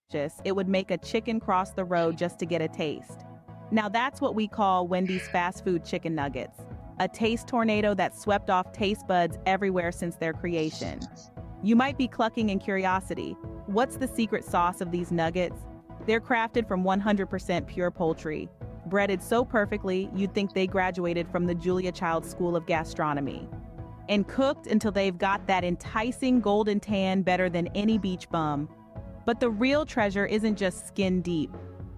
delicious, it would make a chicken cross the road just to get a taste. Now that's what we call Wendy's fast food chicken nuggets. A taste tornado that swept off taste buds everywhere since their creation. You might be clucking in curiosity. What's the secret sauce of these nuggets? They're crafted from 100% pure poultry, breaded so perfectly you'd think they graduated from the Julia Child School of Gastronomy, and cooked until they've got that enticing golden tan better than any beach bum. But the real treasure isn't just skin deep.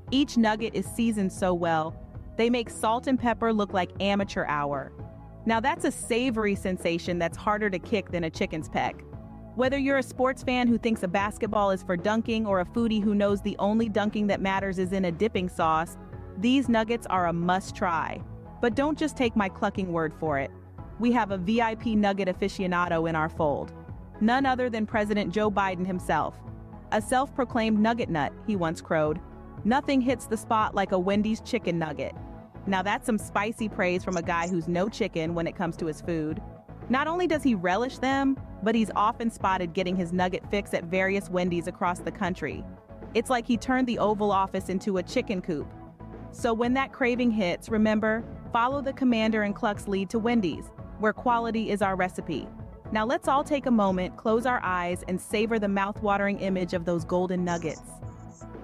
Each nugget is seasoned so well, they make salt and pepper look like amateur hour. Now that's a savory sensation that's harder to kick than a chicken's peck. Whether you're a sports fan who thinks a basketball is for dunking or a foodie who knows the only dunking that matters is in a dipping sauce, these nuggets are a must-try. But don't just take my clucking word for it. We have a VIP nugget aficionado in our fold. None other than President Joe Biden himself. A self-proclaimed nugget nut, he once crowed. Nothing hits the spot like a Wendy's chicken nugget. Now that's some spicy praise from a guy who's no chicken when it comes to his food. Not only does he relish them, but he's often spotted getting his nugget fix at various Wendy's across the country. It's like he turned the Oval Office into a chicken coop. So when that craving hits, remember, follow the commander and cluck's lead to Wendy's, where quality is our recipe. Now let's all take a moment, close our eyes, and savor the mouth-watering image of those golden nuggets.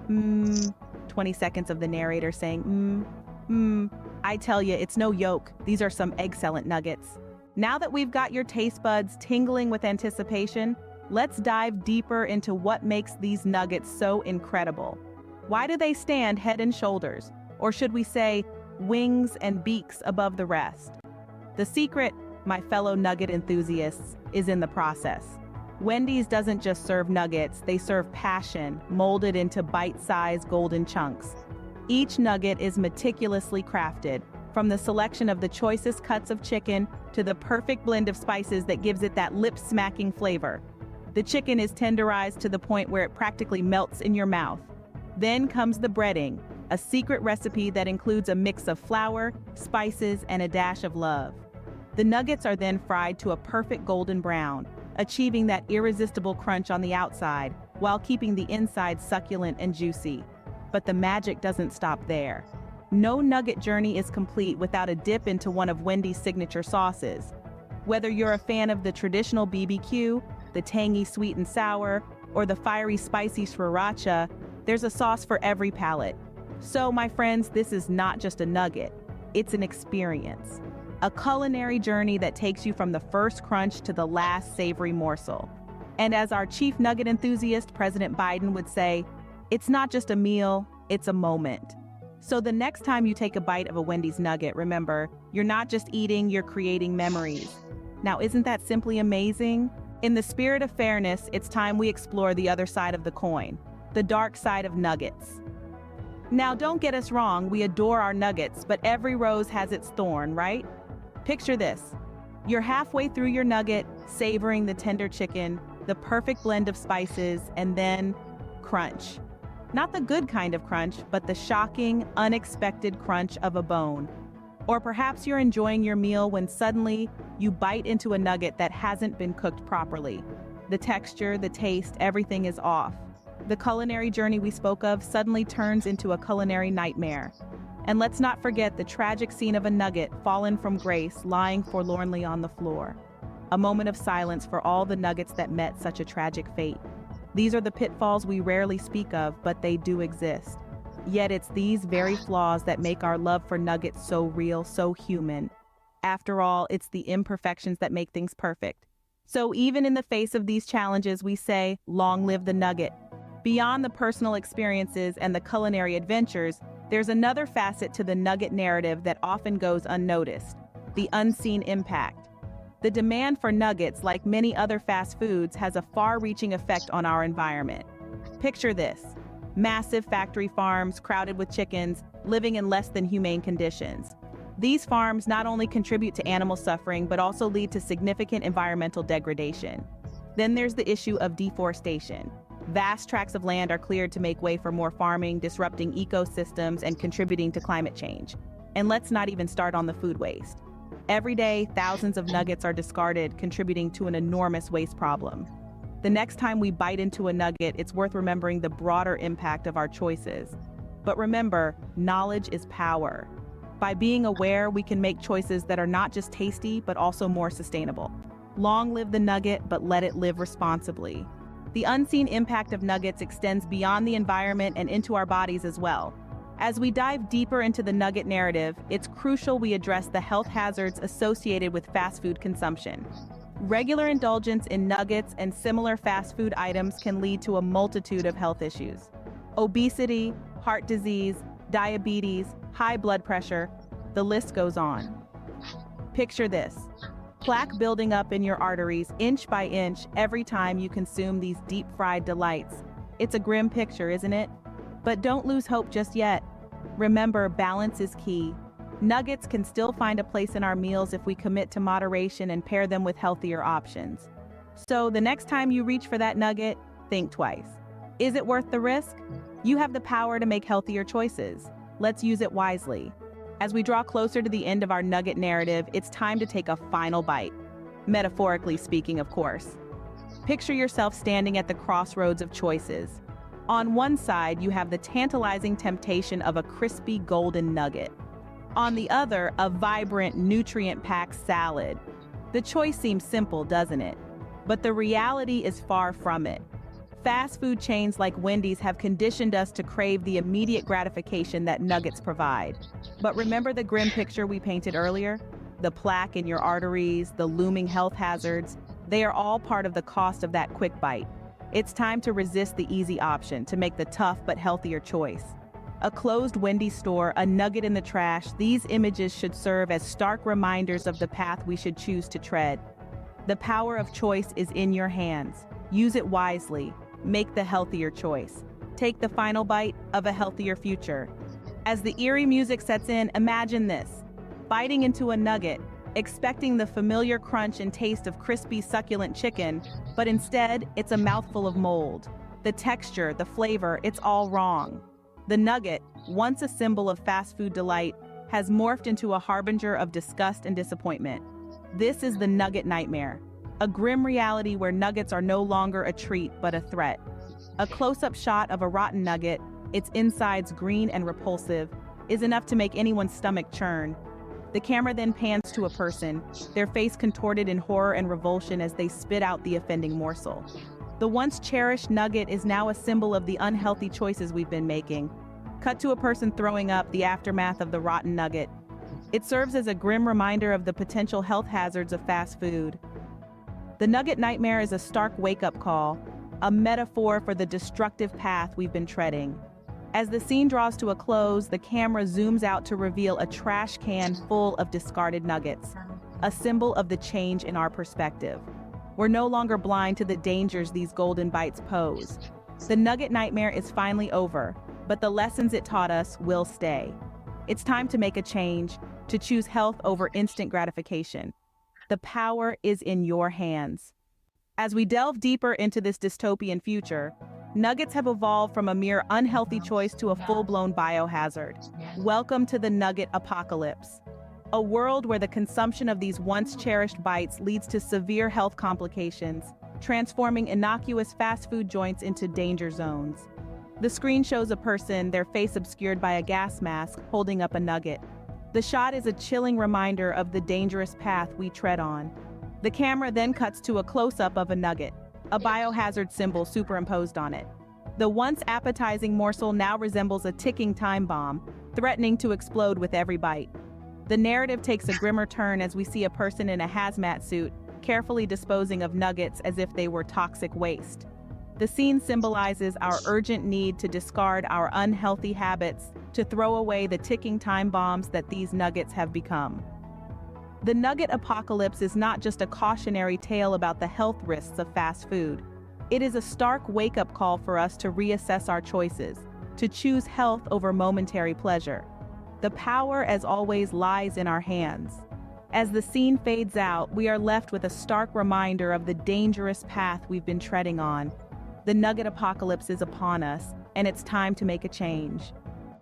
20 seconds of the narrator saying, I tell you, it's no joke. These are some excellent nuggets. Now that we've got your taste buds tingling with anticipation, let's dive deeper into what makes these nuggets so incredible. Why do they stand head and shoulders, or should we say, wings and beaks above the rest? The secret, my fellow nugget enthusiasts, is in the process. Wendy's doesn't just serve nuggets, they serve passion, molded into bite-sized golden chunks. Each nugget is meticulously crafted, from the selection of the choicest cuts of chicken to the perfect blend of spices that gives it that lip-smacking flavor. The chicken is tenderized to the point where it practically melts in your mouth. Then comes the breading, a secret recipe that includes a mix of flour, spices, and a dash of love. The nuggets are then fried to a perfect golden brown, achieving that irresistible crunch on the outside while keeping the inside succulent and juicy. But the magic doesn't stop there. No nugget journey is complete without a dip into one of Wendy's signature sauces. Whether you're a fan of the traditional BBQ, the tangy sweet and sour, or the fiery spicy sriracha, there's a sauce for every palate. So, my friends, this is not just a nugget, it's an experience. A culinary journey that takes you from the first crunch to the last savory morsel. And as our chief nugget enthusiast, President Biden, would say, it's not just a meal, it's a moment. So the next time you take a bite of a Wendy's nugget, remember, you're not just eating, you're creating memories. Now, isn't that simply amazing? In the spirit of fairness, it's time we explore the other side of the coin, the dark side of nuggets. Now, don't get us wrong, we adore our nuggets, but every rose has its thorn, right? Picture this. You're halfway through your nugget, savoring the tender chicken, the perfect blend of spices, and then crunch. Not the good kind of crunch, but the shocking, unexpected crunch of a bone. Or perhaps you're enjoying your meal when suddenly you bite into a nugget that hasn't been cooked properly. The texture, the taste, everything is off. The culinary journey we spoke of suddenly turns into a culinary nightmare. And let's not forget the tragic scene of a nugget fallen from grace lying forlornly on the floor. A moment of silence for all the nuggets that met such a tragic fate. These are the pitfalls we rarely speak of, but they do exist. Yet it's these very flaws that make our love for nuggets so real, so human. After all, it's the imperfections that make things perfect. So even in the face of these challenges, we say, long live the nugget. Beyond the personal experiences and the culinary adventures, there's another facet to the nugget narrative that often goes unnoticed: the unseen impact. The demand for nuggets, like many other fast foods, has a far-reaching effect on our environment. Picture this: massive factory farms crowded with chickens, living in less than humane conditions. These farms not only contribute to animal suffering, but also lead to significant environmental degradation. Then there's the issue of deforestation. Vast tracts of land are cleared to make way for more farming, disrupting ecosystems and contributing to climate change. And let's not even start on the food waste. Every day, thousands of nuggets are discarded, contributing to an enormous waste problem. The next time we bite into a nugget, it's worth remembering the broader impact of our choices. But remember, knowledge is power. By being aware, we can make choices that are not just tasty, but also more sustainable. Long live the nugget, but let it live responsibly. The unseen impact of nuggets extends beyond the environment and into our bodies as well. As we dive deeper into the nugget narrative, it's crucial we address the health hazards associated with fast food consumption. Regular indulgence in nuggets and similar fast food items can lead to a multitude of health issues. Obesity, heart disease, diabetes, high blood pressure, the list goes on. Picture this: plaque building up in your arteries inch by inch every time you consume these deep-fried delights. It's a grim picture, isn't it? But don't lose hope just yet. Remember, balance is key. Nuggets can still find a place in our meals if we commit to moderation and pair them with healthier options. So the next time you reach for that nugget, think twice. Is it worth the risk? You have the power to make healthier choices. Let's use it wisely. As we draw closer to the end of our nugget narrative, it's time to take a final bite. Metaphorically speaking, of course. Picture yourself standing at the crossroads of choices. On one side, you have the tantalizing temptation of a crispy golden nugget. On the other, a vibrant, nutrient-packed salad. The choice seems simple, doesn't it? But the reality is far from it. Fast food chains like Wendy's have conditioned us to crave the immediate gratification that nuggets provide. But remember the grim picture we painted earlier? The plaque in your arteries, the looming health hazards, they are all part of the cost of that quick bite. It's time to resist the easy option, to make the tough but healthier choice. A closed Wendy's store, a nugget in the trash, these images should serve as stark reminders of the path we should choose to tread. The power of choice is in your hands. Use it wisely. Make the healthier choice. Take the final bite of a healthier future. As the eerie music sets in, imagine this: biting into a nugget, expecting the familiar crunch and taste of crispy, succulent chicken, but instead, it's a mouthful of mold. The texture, the flavor, it's all wrong. The nugget, once a symbol of fast food delight, has morphed into a harbinger of disgust and disappointment. This is the nugget nightmare. A grim reality where nuggets are no longer a treat but a threat. A close-up shot of a rotten nugget, its insides green and repulsive, is enough to make anyone's stomach churn. The camera then pans to a person, their face contorted in horror and revulsion as they spit out the offending morsel. The once cherished nugget is now a symbol of the unhealthy choices we've been making. Cut to a person throwing up, the aftermath of the rotten nugget. It serves as a grim reminder of the potential health hazards of fast food. The nugget nightmare is a stark wake-up call, a metaphor for the destructive path we've been treading. As the scene draws to a close, the camera zooms out to reveal a trash can full of discarded nuggets, a symbol of the change in our perspective. We're no longer blind to the dangers these golden bites pose. The nugget nightmare is finally over, but the lessons it taught us will stay. It's time to make a change, to choose health over instant gratification. The power is in your hands. As we delve deeper into this dystopian future, nuggets have evolved from a mere unhealthy choice to a full-blown biohazard. Welcome to the nugget apocalypse. A world where the consumption of these once cherished bites leads to severe health complications, transforming innocuous fast food joints into danger zones. The screen shows a person, their face obscured by a gas mask, holding up a nugget. The shot is a chilling reminder of the dangerous path we tread on. The camera then cuts to a close-up of a nugget, a biohazard symbol superimposed on it. The once appetizing morsel now resembles a ticking time bomb, threatening to explode with every bite. The narrative takes a grimmer turn as we see a person in a hazmat suit, carefully disposing of nuggets as if they were toxic waste. The scene symbolizes our urgent need to discard our unhealthy habits, to throw away the ticking time bombs that these nuggets have become. The nugget apocalypse is not just a cautionary tale about the health risks of fast food. It is a stark wake-up call for us to reassess our choices, to choose health over momentary pleasure. The power, as always, lies in our hands. As the scene fades out, we are left with a stark reminder of the dangerous path we've been treading on. The nugget apocalypse is upon us, and it's time to make a change.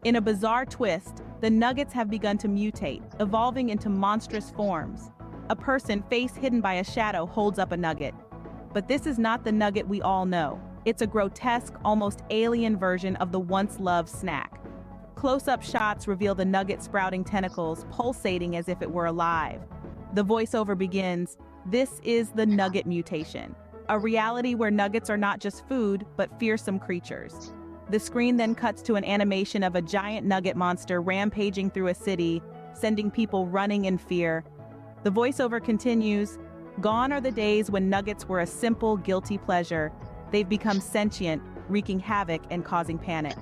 In a bizarre twist, the nuggets have begun to mutate, evolving into monstrous forms. A person, face hidden by a shadow, holds up a nugget. But this is not the nugget we all know. It's a grotesque, almost alien version of the once-loved snack. Close-up shots reveal the nugget sprouting tentacles, pulsating as if it were alive. The voiceover begins, "This is the nugget mutation, a reality where nuggets are not just food, but fearsome creatures." The screen then cuts to an animation of a giant nugget monster rampaging through a city, sending people running in fear. The voiceover continues, "Gone are the days when nuggets were a simple, guilty pleasure. They've become sentient, wreaking havoc and causing panic."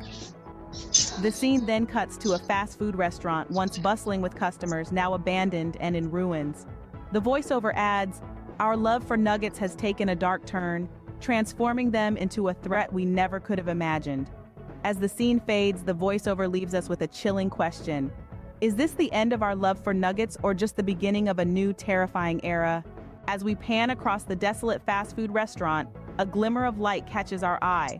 The scene then cuts to a fast food restaurant, once bustling with customers, now abandoned and in ruins. The voiceover adds, "Our love for nuggets has taken a dark turn, transforming them into a threat we never could have imagined." As the scene fades, the voiceover leaves us with a chilling question. Is this the end of our love for nuggets, or just the beginning of a new, terrifying era? As we pan across the desolate fast food restaurant, a glimmer of light catches our eye.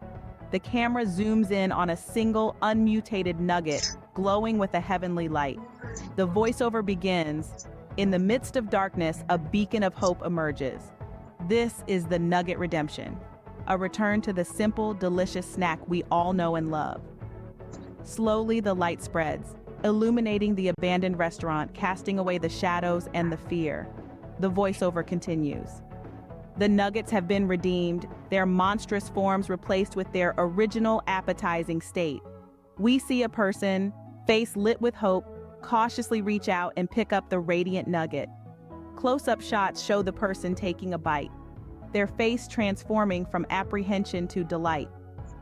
The camera zooms in on a single, unmutated nugget, glowing with a heavenly light. The voiceover begins, "In the midst of darkness, a beacon of hope emerges." This is the nugget redemption, a return to the simple, delicious snack we all know and love. Slowly, the light spreads, illuminating the abandoned restaurant, casting away the shadows and the fear. The voiceover continues. The nuggets have been redeemed, their monstrous forms replaced with their original appetizing state. We see a person, face lit with hope, cautiously reach out and pick up the radiant nugget. Close-up shots show the person taking a bite, their face transforming from apprehension to delight.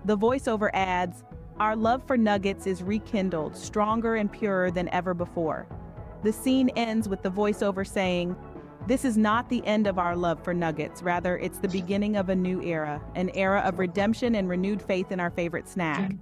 The voiceover adds, "Our love for nuggets is rekindled, stronger and purer than ever before." The scene ends with the voiceover saying, "This is not the end of our love for nuggets, rather it's the beginning of a new era, an era of redemption and renewed faith in our favorite snack."